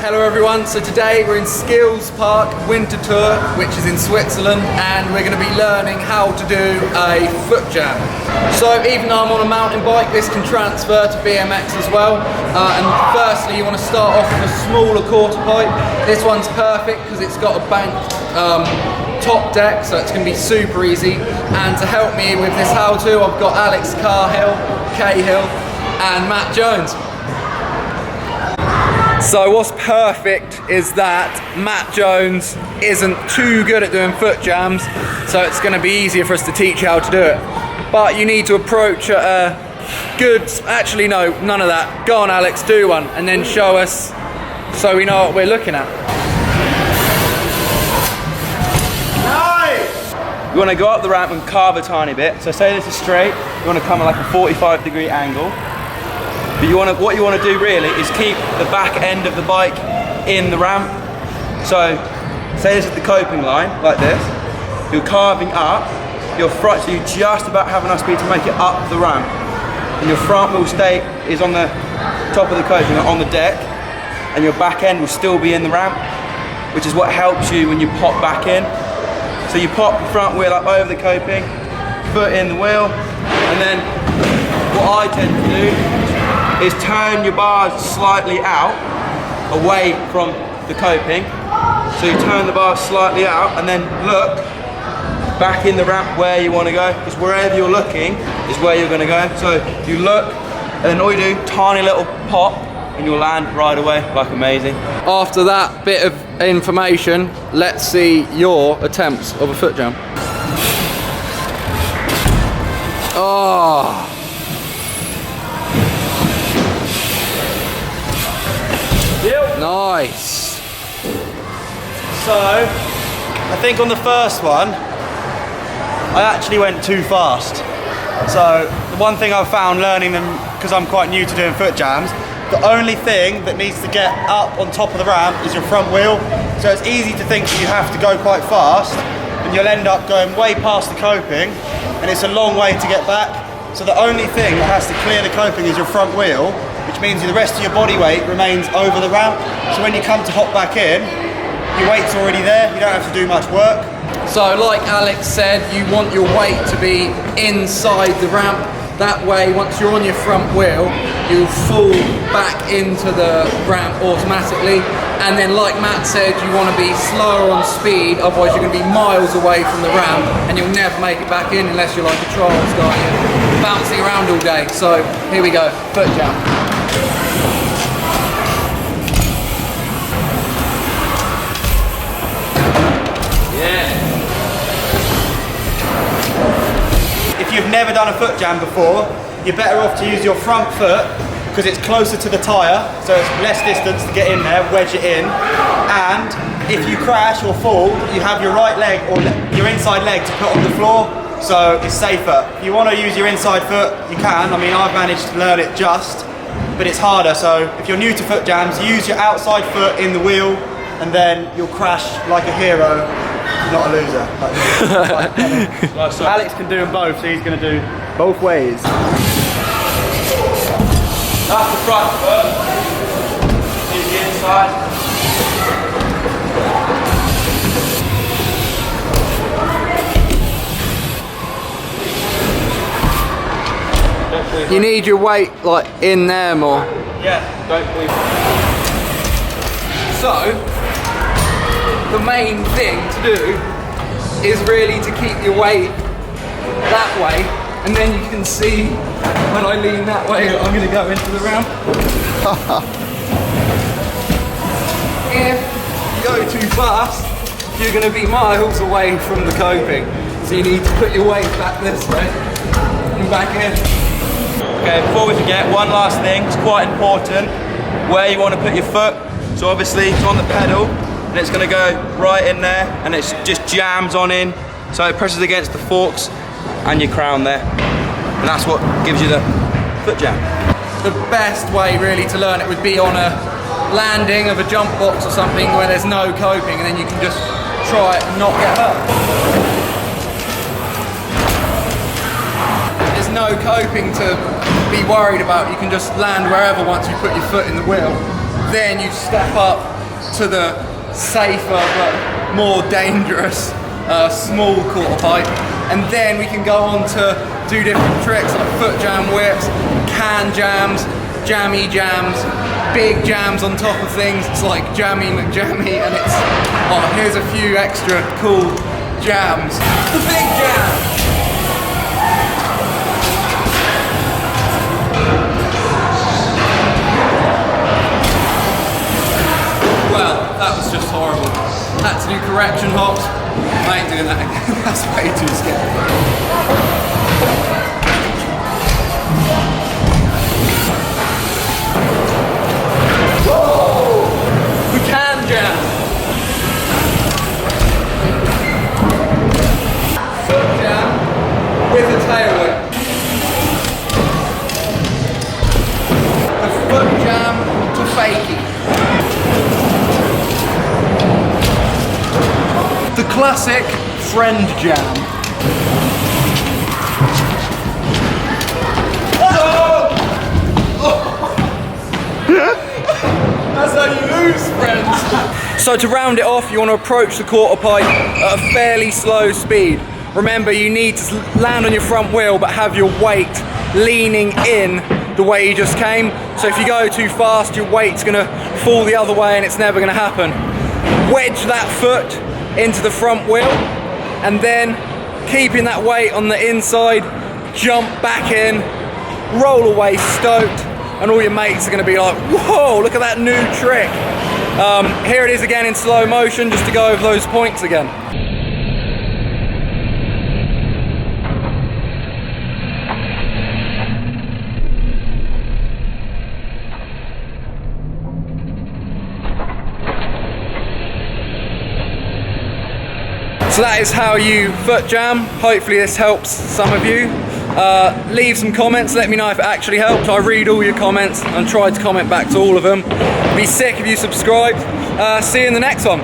Hello everyone, so today we're in Skateparks winter tour, which is in Switzerland, and we're going to be learning how to do a foot jam. So even though I'm on a mountain bike, this can transfer to BMX as well. And firstly you want to start off with a smaller quarter pipe. This one's perfect because it's got a banked top deck, so it's going to be super easy. And to help me with this how-to, I've got Alex Cahill and Matt Jones. So what's perfect is that Matt Jones isn't too good at doing foot jams, so it's going to be easier for us to teach you how to do it. But you need to approach at a good, actually no, none of that. Go on Alex, do one, and then show us so we know what we're looking at. Nice! You want to go up the ramp and carve a tiny bit. So say this is straight, you want to come at like a 45-degree angle. But what you want to do really is keep the back end of the bike in the ramp. So say this is the coping line, like this. You're carving up, your front, so you just about have enough speed to make it up the ramp. And your front wheel is on the top of the coping, on the deck, and your back end will still be in the ramp, which is what helps you when you pop back in. So you pop the front wheel up over the coping, foot in the wheel, and then what I tend to do is turn your bars slightly out, away from the coping. So you turn the bars slightly out and then look back in the ramp where you want to go, because wherever you're looking is where you're going to go. So you look and then all you do, tiny little pop, and you'll land right away, like amazing. After that bit of information, let's see your attempts of a foot jam. Oh. Nice. So, I think on the first one, I actually went too fast. So, the one thing I've found learning them, because I'm quite new to doing foot jams, the only thing that needs to get up on top of the ramp is your front wheel. So it's easy to think that you have to go quite fast, and you'll end up going way past the coping, and it's a long way to get back. So the only thing that has to clear the coping is your front wheel, which means the rest of your body weight remains over the ramp. So when you come to hop back in, your weight's already there, you don't have to do much work. So like Alex said, you want your weight to be inside the ramp. That way, once you're on your front wheel, you'll fall back into the ramp automatically. And then like Matt said, you want to be slower on speed, otherwise you're going to be miles away from the ramp and you'll never make it back in unless you're like a trials guy, bouncing around all day. So here we go, foot jam. If you've never done a foot jam before, you're better off to use your front foot because it's closer to the tyre, so it's less distance to get in there, wedge it in. And if you crash or fall, you have your right leg or your inside leg to put on the floor, so it's safer. If you want to use your inside foot, you can. I mean, I've managed to learn it but it's harder. So if you're new to foot jams, use your outside foot in the wheel, and then you'll crash like a hero. Not a loser. So Alex can do them both, so he's going to do both ways. That's the front foot. Here's the inside. You need your weight like in there more. Yeah, don't believe it. So, the main thing to do is really to keep your weight that way, and then you can see when I lean that way, I'm going to go into the ramp. If you go too fast, you're going to be miles away from the coping. So you need to put your weight back this way and back in. Okay, before we forget, one last thing, it's quite important, where you want to put your foot. So obviously it's on the pedal, and it's going to go right in there, and it just jams on in, so it presses against the forks and your crown there, and that's what gives you the foot jam. The best way really to learn it would be on a landing of a jump box or something where there's no coping, and then you can just try it and not get hurt. There's no coping to be worried about. You can just land wherever once you put your foot in the wheel. Then you step up to the safer but more dangerous small quarter pipe, and then we can go on to do different tricks like foot jam whips, can jams, jammy jams, big jams on top of things. It's like Jammy McJammy, and it's, oh, here's a few extra cool jams. The big jam! Well, that was just horrible. Had to do correction hops. I ain't doing that again. That's way too scary. Whoa! We can jam. Foot jam with a tail whip. The foot jam to fakie. The classic friend jam. That's how you lose friends. So to round it off, you want to approach the quarter pipe at a fairly slow speed. Remember, you need to land on your front wheel but have your weight leaning in the way you just came. So if you go too fast, your weight's going to fall the other way and it's never going to happen. Wedge that foot into the front wheel, and then keeping that weight on the inside, jump back in, roll away stoked, and all your mates are going to be like, whoa, look at that new trick. Here it is again in slow motion, just to go over those points again. So that is how you foot jam. Hopefully this helps some of you. Leave some comments, let me know if it actually helped. I read all your comments and try to comment back to all of them. Be sick if you subscribed. See you in the next one.